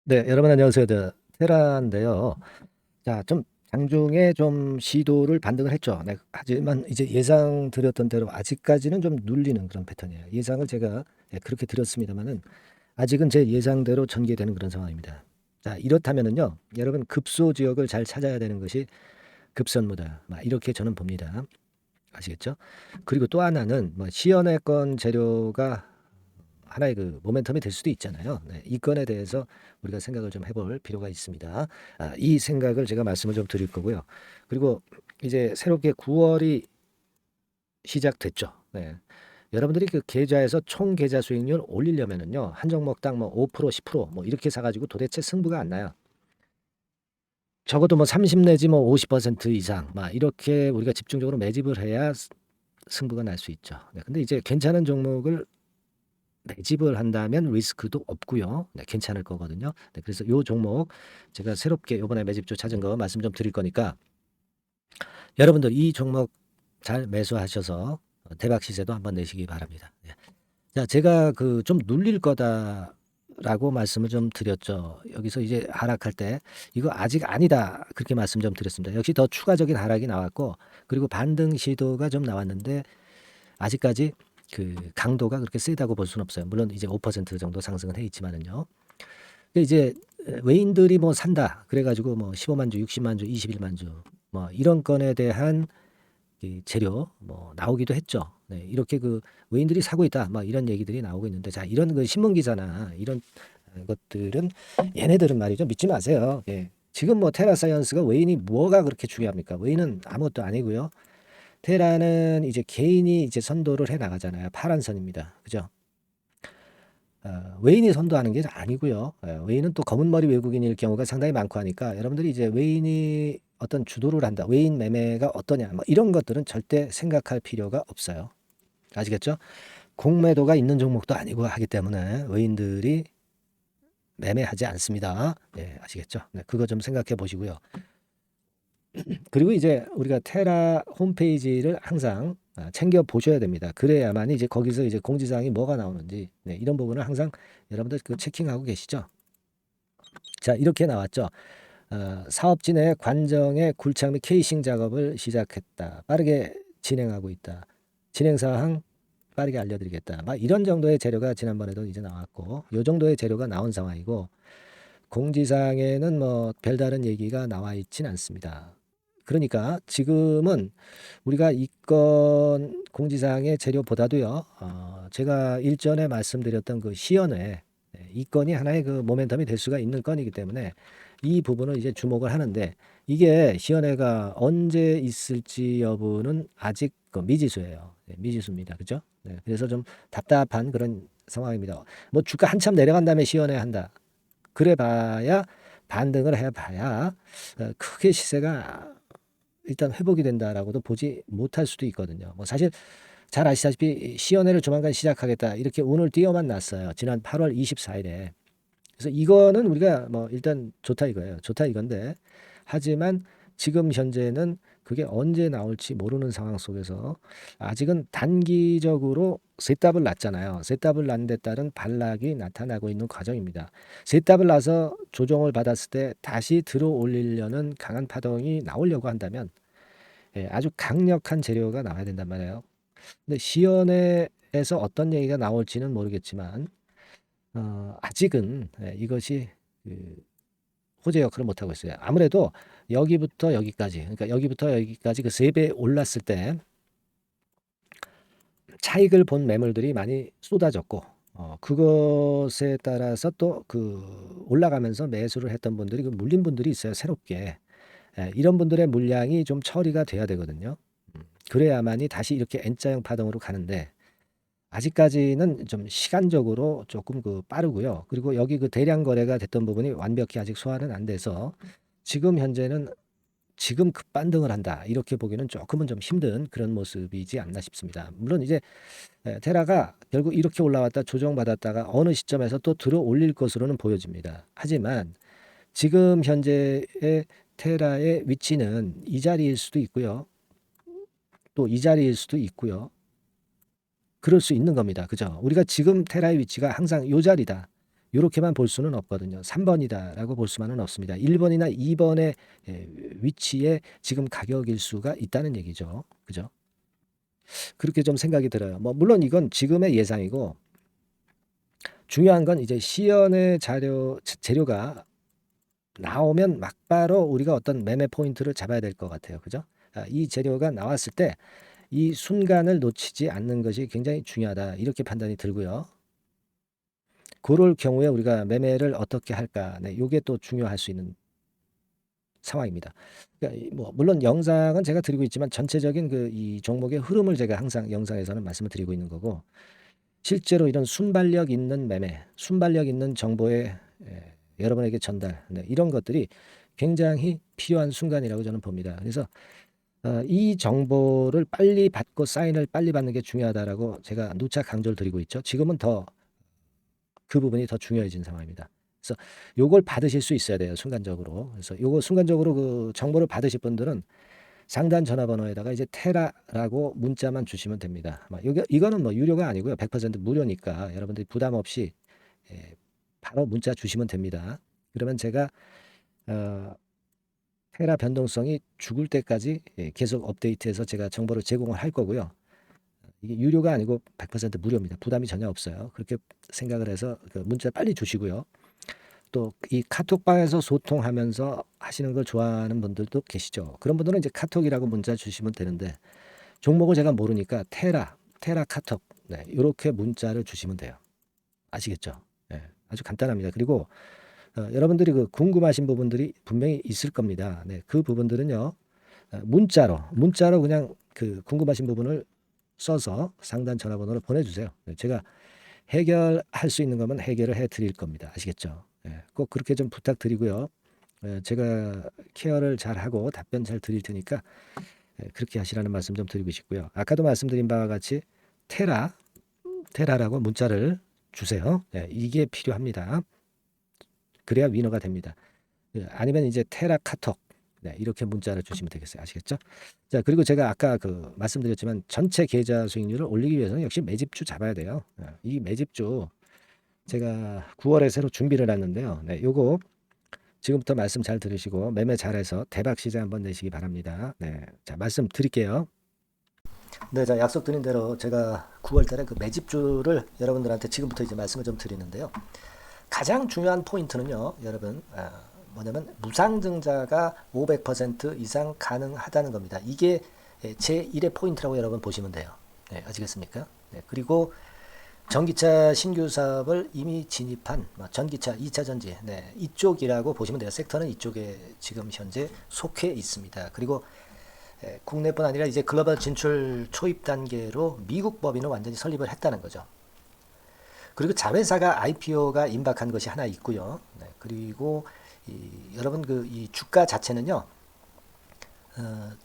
네, 여러분 안녕하세요. 테라인데요. 자, 좀 장중에 좀 시도를 반등을 했죠. 네, 하지만 이제 예상 드렸던 대로 아직까지는 좀 눌리는 그런 패턴이에요. 예상을 제가 그렇게 드렸습니다만은 아직은 제 예상대로 전개되는 그런 상황입니다. 자, 이렇다면은요, 여러분 급소 지역을 잘 찾아야 되는 것이 급선무다. 이렇게 저는 봅니다. 아시겠죠? 그리고 또 하나는 뭐 시연해권 재료가 하나의 그 모멘텀이 될 수도 있잖아요. 네, 이 건에 대해서 우리가 생각을 좀 해볼 필요가 있습니다. 이 생각을 제가 말씀을 좀 드릴 거고요. 그리고 이제 새롭게 9월이 시작됐죠. 네. 여러분들이 그 계좌에서 총 계좌 수익률 올리려면은요, 한 종목당 뭐 5%, 10%뭐 이렇게 사가지고 도대체 승부가 안 나요. 적어도 뭐 30 내지 뭐 50% 이상, 막 이렇게 우리가 집중적으로 매집을 해야 승부가 날 수 있죠. 네, 근데 이제 괜찮은 종목을 매집을 한다면 리스크도 없고요. 네, 괜찮을 거거든요. 네, 그래서 요 종목 제가 새롭게 요번에 매집주 찾은 거 말씀 좀 드릴 거니까 여러분들 이 종목 잘 매수하셔서 대박 시세도 한번 내시기 바랍니다. 네. 자, 제가 그 좀 눌릴 거다라고 말씀을 좀 드렸죠. 여기서 이제 하락할 때 이거 아직 아니다 그렇게 말씀 좀 드렸습니다. 역시 더 추가적인 하락이 나왔고 그리고 반등 시도가 좀 나왔는데 아직까지 그 강도가 그렇게 세다고 볼 수는 없어요. 물론 이제 5% 정도 상승은 해 있지만은요. 근데 이제 외인들이 뭐 산다 그래가지고 뭐 15만 주, 60만 주, 21만 주 뭐 이런 건에 대한 이 재료 뭐 나오기도 했죠. 네, 이렇게 그 외인들이 사고 있다, 막 이런 얘기들이 나오고 있는데, 자, 이런 그 신문 기사나 이런 것들은 얘네들은 말이죠, 믿지 마세요. 예. 지금 뭐 테라사이언스가 외인이 뭐가 그렇게 중요합니까? 외인은 아무것도 아니고요. 테라는 이제 개인이 이제 선도를 해 나가잖아요. 파란 선입니다. 그죠? 외인이 선도하는 게 아니고요. 외인은 또 검은 머리 외국인일 경우가 상당히 많고 하니까 여러분들이 이제 외인이 어떤 주도를 한다, 외인 매매가 어떠냐, 뭐 이런 것들은 절대 생각할 필요가 없어요. 아시겠죠? 공매도가 있는 종목도 아니고 하기 때문에 외인들이 매매하지 않습니다. 네, 아시겠죠? 네, 그거 좀 생각해 보시고요. 그리고 이제 우리가 테라 홈페이지를 항상 챙겨 보셔야 됩니다. 그래야만 이제 거기서 이제 공지사항이 뭐가 나오는지, 네, 이런 부분을 항상 여러분들 그 체킹하고 계시죠. 자, 이렇게 나왔죠. 사업지 내 관정의 굴착 및 케이싱 작업을 시작했다. 빠르게 진행하고 있다. 진행 사항 빠르게 알려드리겠다. 막 이런 정도의 재료가 지난번에도 이제 나왔고, 요 정도의 재료가 나온 상황이고, 공지사항에는 뭐 별다른 얘기가 나와 있진 않습니다. 그러니까 지금은 우리가 이건 공지사항의 재료보다도요, 제가 일전에 말씀드렸던 그 시연회, 이 건이 하나의 그 모멘텀이 될 수가 있는 건이기 때문에 이 부분을 이제 주목을 하는데, 이게 시연회가 언제 있을지 여부는 아직 그 미지수예요. 네, 미지수입니다. 그죠? 네, 그래서 좀 답답한 그런 상황입니다. 뭐 주가 한참 내려간 다음에 시연회 한다. 그래 봐야, 반등을 해 봐야 크게 시세가 일단 회복이 된다라고도 보지 못할 수도 있거든요. 뭐 사실 잘 아시다시피 시연회를 조만간 시작하겠다 이렇게 오늘 띄어만 놨어요. 지난 8월 24일에. 그래서 이거는 우리가 뭐 일단 좋다 이거예요. 좋다 이건데, 하지만 지금 현재는 그게 언제 나올지 모르는 상황 속에서 아직은 단기적으로 셋답을 났잖아요. 셋답을 난 데 따른 반락이 나타나고 있는 과정입니다. 셋답을 나서 조정을 받았을 때 다시 들어 올리려는 강한 파동이 나오려고 한다면 아주 강력한 재료가 나와야 된단 말이에요. 근데 시연회에서 어떤 얘기가 나올지는 모르겠지만 아직은 이것이 그 호재 역할을 못하고 있어요. 아무래도 여기부터 여기까지, 그러니까 여기부터 여기까지 그 3배 올랐을 때 차익을 본 매물들이 많이 쏟아졌고, 그것에 따라서 또 그 올라가면서 매수를 했던 분들이 그 물린 분들이 있어요, 새롭게. 이런 분들의 물량이 좀 처리가 돼야 되거든요. 그래야만이 다시 이렇게 N자형 파동으로 가는데, 아직까지는 좀 시간적으로 조금 그 빠르고요. 그리고 여기 그 대량 거래가 됐던 부분이 완벽히 아직 소화는 안 돼서 지금 현재는 지금 급반등을 한다 이렇게 보기는 조금은 좀 힘든 그런 모습이지 않나 싶습니다. 물론 이제 테라가 결국 이렇게 올라왔다 조정받았다가 어느 시점에서 또 들어 올릴 것으로는 보여집니다. 하지만 지금 현재의 테라의 위치는 이 자리일 수도 있고요. 또 이 자리일 수도 있고요. 그럴 수 있는 겁니다. 그죠? 우리가 지금 테라의 위치가 항상 요 자리다. 요렇게만 볼 수는 없거든요. 3번이다라고 볼 수만은 없습니다. 1번이나 2번의 위치에 지금 가격일 수가 있다는 얘기죠. 그죠? 그렇게 좀 생각이 들어요. 뭐 물론 이건 지금의 예상이고 중요한 건 이제 시연의 재료가 나오면 막바로 우리가 어떤 매매 포인트를 잡아야 될 것 같아요. 그죠? 이 재료가 나왔을 때 이 순간을 놓치지 않는 것이 굉장히 중요하다. 이렇게 판단이 들고요. 그럴 경우에 우리가 매매를 어떻게 할까? 네, 요게 또 중요할 수 있는 상황입니다. 그러니까 뭐 물론 영상은 제가 드리고 있지만 전체적인 이 종목의 흐름을 제가 항상 영상에서는 말씀을 드리고 있는 거고 실제로 이런 순발력 있는 매매, 순발력 있는 정보의 여러분에게 전달, 네, 이런 것들이 굉장히 필요한 순간이라고 저는 봅니다. 그래서 이 정보를 빨리 받고 사인을 빨리 받는 게 중요하다라고 제가 누차 강조를 드리고 있죠. 지금은 더 그 부분이 더 중요해진 상황입니다. 그래서 요걸 받으실 수 있어야 돼요, 순간적으로. 그래서 요거 순간적으로 그 정보를 받으실 분들은 상단 전화번호에다가 이제 테라라고 문자만 주시면 됩니다. 이거는 뭐 유료가 아니고요. 100% 무료니까 여러분들이 부담 없이 바로 문자 주시면 됩니다. 그러면 제가 테라 변동성이 죽을 때까지 계속 업데이트해서 제가 정보를 제공을 할 거고요. 이게 유료가 아니고 100% 무료입니다. 부담이 전혀 없어요. 그렇게 생각을 해서 그 문자 빨리 주시고요. 또 이 카톡방에서 소통하면서 하시는 걸 좋아하는 분들도 계시죠. 그런 분들은 이제 카톡이라고 문자 주시면 되는데 종목을 제가 모르니까 테라 카톡, 네, 이렇게 문자를 주시면 돼요. 아시겠죠? 네, 아주 간단합니다. 그리고 여러분들이 그 궁금하신 부분들이 분명히 있을 겁니다. 네, 그 부분들은요. 문자로 그냥 그 궁금하신 부분을 써서 상단 전화번호를 보내주세요. 네, 제가 해결할 수 있는 거면 해결을 해 드릴 겁니다. 아시겠죠? 예, 꼭 그렇게 좀 부탁드리고요. 제가 케어를 잘하고 답변 잘 드릴 테니까 그렇게 하시라는 말씀 좀 드리고 싶고요. 아까도 말씀드린 바와 같이 테라라고 문자를 주세요. 예, 이게 필요합니다. 그래야 위너가 됩니다. 예, 아니면 이제 테라 카톡, 네, 이렇게 문자를 주시면 되겠어요. 아시겠죠? 자, 그리고 제가 아까 말씀드렸지만 전체 계좌 수익률을 올리기 위해서는 역시 매집주 잡아야 돼요. 이 매집주 제가 9월에 새로 준비를 했는데요. 네, 요거 지금부터 말씀 잘 들으시고 매매 잘해서 대박 시세 한번 내시기 바랍니다. 네, 자, 말씀 드릴게요. 네, 자, 약속드린 대로 제가 9월 달에 그 매집주를 여러분들한테 지금부터 이제 말씀을 좀 드리는데요. 가장 중요한 포인트는요, 여러분, 뭐냐면 무상증자가 500% 이상 가능하다는 겁니다. 이게 제1의 포인트라고 여러분 보시면 돼요. 네, 아시겠습니까? 네, 그리고 전기차 신규 사업을 이미 진입한 전기차 2차 전지, 네, 이쪽이라고 보시면 돼요. 섹터는 이쪽에 지금 현재 속해 있습니다. 그리고 국내뿐 아니라 이제 글로벌 진출 초입 단계로 미국 법인을 완전히 설립을 했다는 거죠. 그리고 자회사가 IPO가 임박한 것이 하나 있고요. 네, 그리고 여러분 이 주가 자체는요.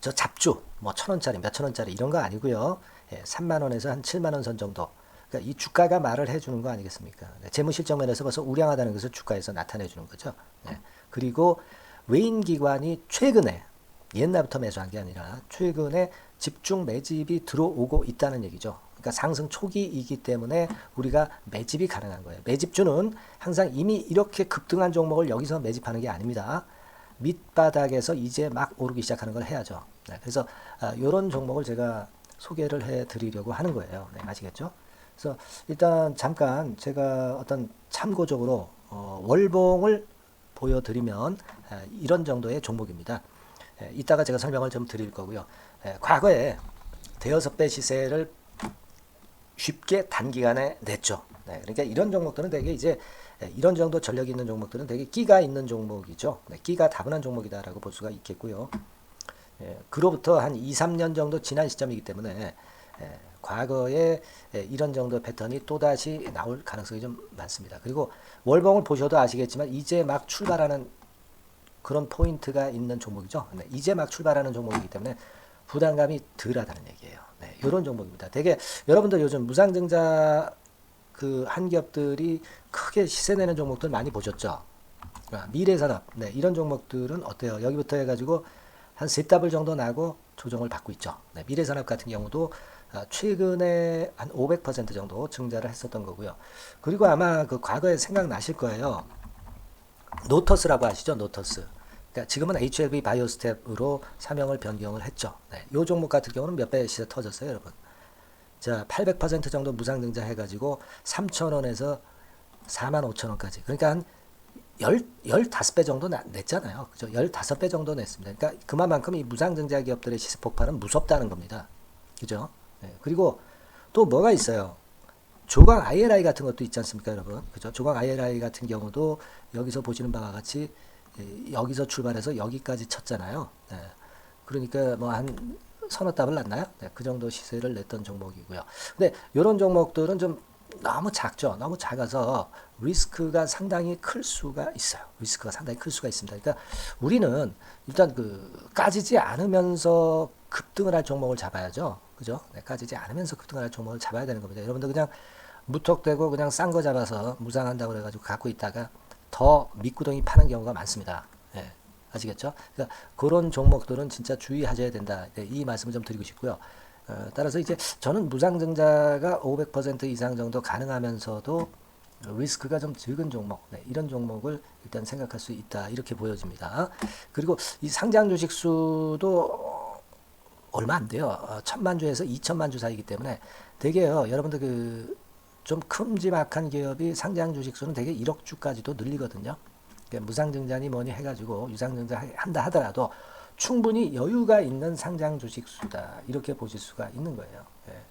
저 잡주 뭐 1,000원짜리 몇 천원짜리 이런 거 아니고요. 3만 원에서 한 7만 원 선 정도. 그러니까 이 주가가 말을 해주는 거 아니겠습니까? 네, 재무실적 면에서 벌써 우량하다는 것을 주가에서 나타내 주는 거죠. 네, 그리고 외인 기관이 최근에 옛날부터 매수한 게 아니라 최근에 집중 매집이 들어오고 있다는 얘기죠. 그러니까 상승 초기이기 때문에 우리가 매집이 가능한 거예요. 매집주는 항상 이미 이렇게 급등한 종목을 여기서 매집하는 게 아닙니다. 밑바닥에서 이제 막 오르기 시작하는 걸 해야죠. 네, 그래서 이런 종목을 제가 소개를 해드리려고 하는 거예요. 네, 아시겠죠? 그래서 일단 잠깐 제가 어떤 참고적으로 월봉을 보여드리면 이런 정도의 종목입니다. 이따가 제가 설명을 좀 드릴 거고요. 과거에 대여섯 배 시세를 쉽게 단기간에 냈죠. 네, 그러니까 이런 종목들은 되게 이제 이런 정도 전력이 있는 종목들은 되게 끼가 있는 종목이죠. 네, 끼가 다분한 종목이다라고 볼 수가 있겠고요. 그로부터 한 2, 3년 정도 지난 시점이기 때문에 과거에 이런 정도 패턴이 또다시 나올 가능성이 좀 많습니다. 그리고 월봉을 보셔도 아시겠지만 이제 막 출발하는 그런 포인트가 있는 종목이죠. 네, 이제 막 출발하는 종목이기 때문에 부담감이 덜하다는 얘기예요. 네, 이런 종목입니다. 되게 여러분들 요즘 무상증자 그 한기업들이 크게 시세 내는 종목들 많이 보셨죠? 미래산업, 네, 이런 종목들은 어때요? 여기부터 해가지고 한 세 더블 정도 나고 조정을 받고 있죠. 네, 미래산업 같은 경우도 최근에 한 500% 정도 증가를 했었던 거고요. 그리고 아마 그 과거에 생각나실 거예요. 노터스라고 아시죠? 노터스. 그러니까 지금은 HLB 바이오스텝으로 사명을 변경을 했죠. 네, 이 종목 같은 경우는 몇 배 시세 터졌어요, 여러분. 자, 800% 정도 무상증자 해가지고 3,000원에서 45,000원까지. 그러니까 한 15배 정도 냈잖아요. 그죠? 15배 정도 냈습니다. 그러니까 그만큼 이 무상증자 기업들의 시세 폭발은 무섭다는 겁니다. 그죠? 네, 그리고 또 뭐가 있어요? 조강 ILI 같은 것도 있지 않습니까, 여러분? 그죠? 조강 ILI 같은 경우도 여기서 보시는 바와 같이 여기서 출발해서 여기까지 쳤잖아요. 네. 그러니까 뭐 한 서너 답을 났나요? 네, 그 정도 시세를 냈던 종목이고요. 근데 이런 종목들은 좀 너무 작죠. 너무 작아서 리스크가 상당히 클 수가 있어요. 리스크가 상당히 클 수가 있습니다. 그러니까 우리는 일단 그 까지지 않으면서 급등을 할 종목을 잡아야죠. 그죠? 네, 까지지 않으면서 급등을 할 종목을 잡아야 되는 겁니다. 여러분들 그냥 무턱대고 그냥 싼 거 잡아서 무상한다고 그래가지고 갖고 있다가 더 밑구덩이 파는 경우가 많습니다. 예, 아시겠죠? 그러니까 그런 종목들은 진짜 주의하셔야 된다. 네, 이 말씀을 좀 드리고 싶고요. 따라서 이제 저는 무상증자가 500% 이상 정도 가능하면서도 리스크가 좀 적은 종목, 네, 이런 종목을 일단 생각할 수 있다. 이렇게 보여집니다. 그리고 이 상장 주식 수도 얼마 안 돼요. 1,000만 주에서 2,000만 주 사이기 때문에 되게요. 여러분들 그 좀 큼지막한 기업이 상장 주식 수는 되게 1억 주까지도 늘리거든요. 그러니까 무상증자니 뭐니 해가지고 유상증자 한다 하더라도 충분히 여유가 있는 상장 주식 수다. 이렇게 보실 수가 있는 거예요. 예.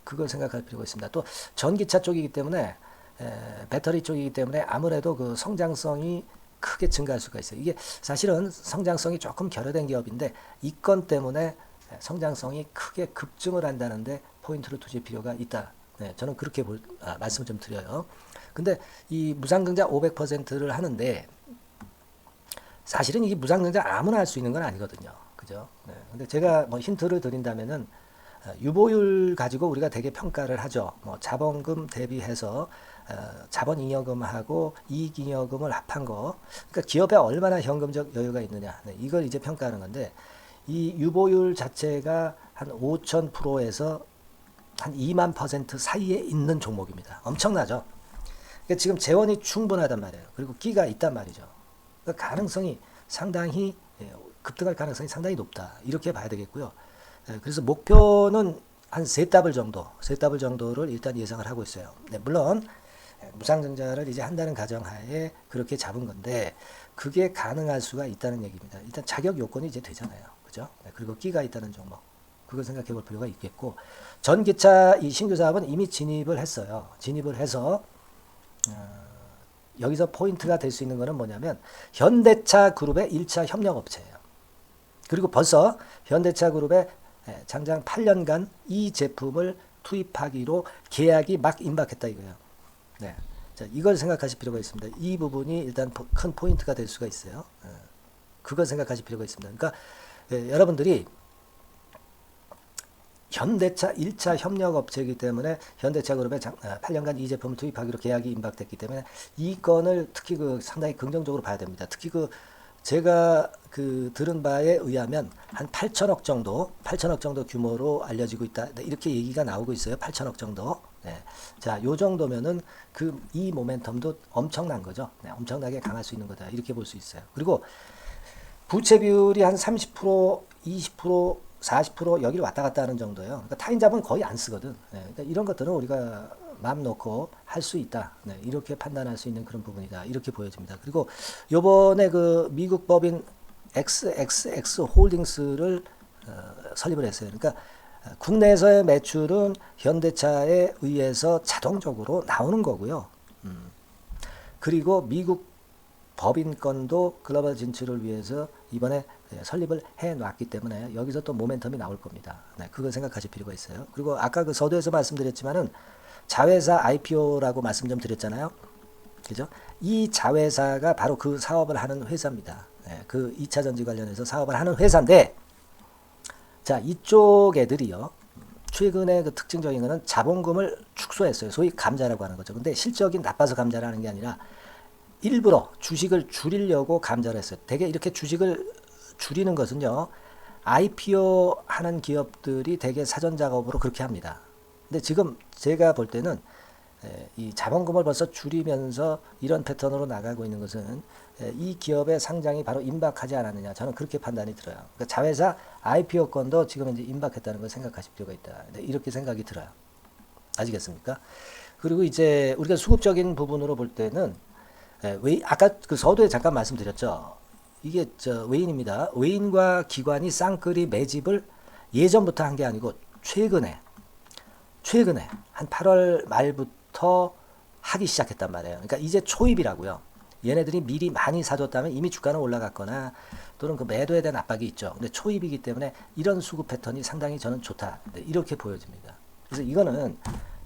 그걸 생각할 필요가 있습니다. 또 전기차 쪽이기 때문에 배터리 쪽이기 때문에 아무래도 그 성장성이 크게 증가할 수가 있어요. 이게 사실은 성장성이 조금 결여된 기업인데 이 건 때문에 성장성이 크게 급증을 한다는데 포인트를 두실 필요가 있다. 네, 저는 그렇게 말씀을 좀 드려요. 근데 이 무상증자 500%를 하는데 사실은 이게 무상증자 아무나 할 수 있는 건 아니거든요. 그죠? 네, 근데 제가 뭐 힌트를 드린다면은 유보율 가지고 우리가 되게 평가를 하죠. 뭐 자본금 대비해서 자본잉여금하고 이익잉여금을 합한 거. 그러니까 기업에 얼마나 현금적 여유가 있느냐. 네, 이걸 이제 평가하는 건데 이 유보율 자체가 한 5,000%에서 한 2만% 사이에 있는 종목입니다. 엄청나죠? 그러니까 지금 재원이 충분하단 말이에요. 그리고 끼가 있단 말이죠. 그러니까 가능성이 상당히 급등할 가능성이 상당히 높다. 이렇게 봐야 되겠고요. 그래서 목표는 한 세 답을 정도를 일단 예상을 하고 있어요. 네, 물론 무상증자를 이제 한다는 가정하에 그렇게 잡은 건데 그게 가능할 수가 있다는 얘기입니다. 일단 자격 요건이 이제 되잖아요. 그죠? 네, 그리고 끼가 있다는 종목. 그걸 생각해 볼 필요가 있겠고 전기차 이 신규 사업은 이미 진입을 했어요. 진입을 해서 여기서 포인트가 될 수 있는 거는 뭐냐면 현대차 그룹의 1차 협력업체예요. 그리고 벌써 현대차 그룹의 장장 8년간 이 제품을 투입하기로 계약이 막 임박했다 이거예요. 네. 자, 이걸 생각하실 필요가 있습니다. 이 부분이 일단 큰 포인트가 될 수가 있어요. 그걸 생각하실 필요가 있습니다. 그러니까 여러분들이 현대차 1차 협력업체이기 때문에 현대차 그룹에 8년간 이 제품을 투입하기로 계약이 임박됐기 때문에 이 건을 특히 그 상당히 긍정적으로 봐야 됩니다. 특히 그 제가 그 들은 바에 의하면 한 8천억 정도 규모로 알려지고 있다. 이렇게 얘기가 나오고 있어요. 8천억 정도. 네. 자, 요 정도면은 그 이 모멘텀도 엄청난 거죠. 네, 엄청나게 강할 수 있는 거다. 이렇게 볼 수 있어요. 그리고 부채 비율이 한 30%, 20%, 40% 여기를 왔다 갔다 하는 정도예요. 그러니까 타인자본 거의 안 쓰거든. 네, 그러니까 이런 것들은 우리가 마음 놓고 할 수 있다. 네, 이렇게 판단할 수 있는 그런 부분이다. 이렇게 보여집니다. 그리고 요번에 그 미국 법인 XXX 홀딩스를 설립을 했어요. 그러니까 국내에서의 매출은 현대차에 의해서 자동적으로 나오는 거고요. 그리고 미국 법인권도 글로벌 진출을 위해서 이번에 설립을 해놨기 때문에 여기서 또 모멘텀이 나올 겁니다. 네, 그걸 생각하실 필요가 있어요. 그리고 아까 그 서두에서 말씀드렸지만은 자회사 IPO라고 말씀 좀 드렸잖아요. 그죠? 이 자회사가 바로 그 사업을 하는 회사입니다. 네, 그 2차 전지 관련해서 사업을 하는 회사인데, 자, 이쪽 애들이요. 최근에 그 특징적인 거는 자본금을 축소했어요. 소위 감자라고 하는 거죠. 근데 실적이 나빠서 감자를 하는 게 아니라 일부러 주식을 줄이려고 감자를 했어요. 되게 이렇게 주식을 줄이는 것은요, IPO 하는 기업들이 대개 사전 작업으로 그렇게 합니다. 근데 지금 제가 볼 때는 이 자본금을 벌써 줄이면서 이런 패턴으로 나가고 있는 것은 이 기업의 상장이 바로 임박하지 않았느냐, 저는 그렇게 판단이 들어요. 그러니까 자회사 IPO 건도 지금 이제 임박했다는 걸 생각하실 필요가 있다. 이렇게 생각이 들어요. 아시겠습니까? 그리고 이제 우리가 수급적인 부분으로 볼 때는 아까 그 서두에 잠깐 말씀드렸죠. 이게 외인입니다. 외인과 기관이 쌍끌이 매집을 예전부터 한 게 아니고 최근에 한 8월 말부터 하기 시작했단 말이에요. 그러니까 이제 초입이라고요. 얘네들이 미리 많이 사줬다면 이미 주가는 올라갔거나 또는 그 매도에 대한 압박이 있죠. 근데 초입이기 때문에 이런 수급 패턴이 상당히 저는 좋다. 이렇게 보여집니다. 그래서 이거는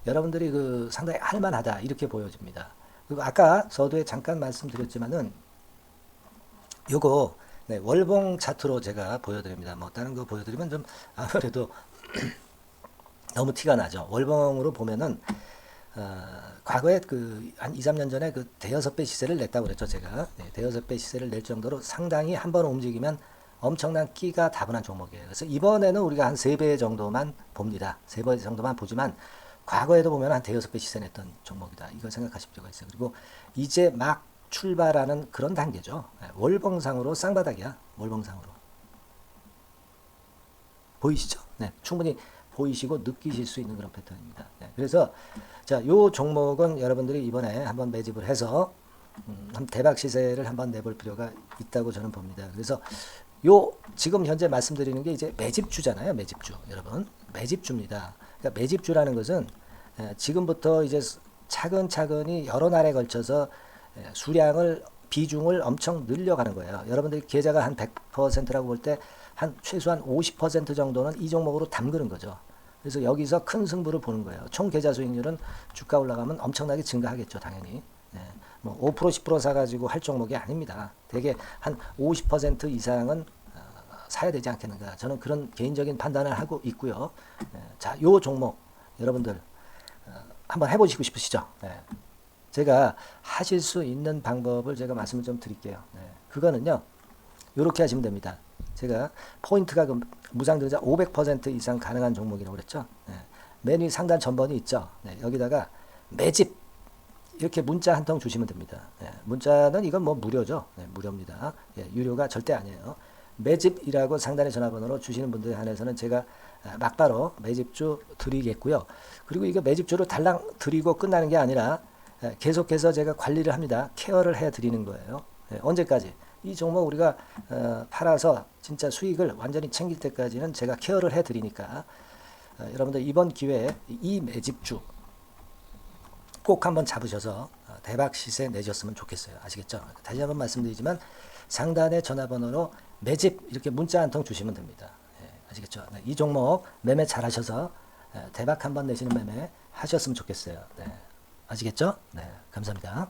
여러분들이 그 상당히 할만하다 이렇게 보여집니다. 그리고 아까 서두에 잠깐 말씀드렸지만은 요거 월봉 차트로 제가 보여드립니다. 뭐 다른 거 보여드리면 좀 아무래도 너무 티가 나죠. 월봉으로 보면은 과거에 그 한 2, 3년 전에 그 대여섯 배 시세를 냈다고 그랬죠, 제가. 대여섯 배 시세를 낼 정도로 상당히 한번 움직이면 엄청난 끼가 다분한 종목이에요. 그래서 이번에는 우리가 한 3배 정도만 봅니다. 3배 정도만 보지만 과거에도 보면 한 대여섯 배 시세 냈던 종목이다. 이걸 생각하실 필요가 있어요. 그리고 이제 막 출발하는 그런 단계죠. 월봉상으로 쌍바닥이야. 월봉상으로. 보이시죠? 네, 충분히 보이시고 느끼실 수 있는 그런 패턴입니다. 네, 그래서 자, 요 종목은 여러분들이 이번에 한번 매집을 해서 대박 시세를 한번 내볼 필요가 있다고 저는 봅니다. 그래서 요 지금 현재 말씀드리는 게 이제 매집주잖아요. 매집주. 여러분, 매집주입니다. 그러니까 매집주라는 것은 지금부터 이제 차근차근히 여러 날에 걸쳐서 수량을 비중을 엄청 늘려가는 거예요. 여러분들이 계좌가 한 100%라고 볼 때 한 최소한 50% 정도는 이 종목으로 담그는 거죠. 그래서 여기서 큰 승부를 보는 거예요. 총 계좌 수익률은 주가 올라가면 엄청나게 증가하겠죠, 당연히. 뭐 5% 10% 사가지고 할 종목이 아닙니다. 되게 한 50% 이상은 사야 되지 않겠는가. 저는 그런 개인적인 판단을 하고 있고요. 자, 요 종목 여러분들 한번 해보시고 싶으시죠? 제가 하실 수 있는 방법을 제가 말씀을 좀 드릴게요. 그거는요, 이렇게 하시면 됩니다. 제가 포인트가 그 무상증자 500% 이상 가능한 종목이라고 그랬죠. 메뉴 상단 전번이 있죠. 여기다가 매집 이렇게 문자 한 통 주시면 됩니다. 문자는 이건 뭐 무료죠. 무료입니다. 유료가 절대 아니에요. 매집이라고 상단의 전화번호로 주시는 분들에 한해서는 제가 막바로 매집주 드리겠고요. 그리고 이거 매집주로 달랑 드리고 끝나는 게 아니라 계속해서 제가 관리를 합니다. 케어를 해 드리는 거예요. 언제까지? 이 종목 우리가 팔아서 진짜 수익을 완전히 챙길 때까지는 제가 케어를 해 드리니까 여러분들 이번 기회에 이 매집주 꼭 한번 잡으셔서 대박 시세 내셨으면 좋겠어요. 아시겠죠? 다시 한번 말씀드리지만 상단의 전화번호로 매집 이렇게 문자 한 통 주시면 됩니다. 아시겠죠? 이 종목 매매 잘 하셔서 대박 한번 내시는 매매 하셨으면 좋겠어요. 아시겠죠? 감사합니다.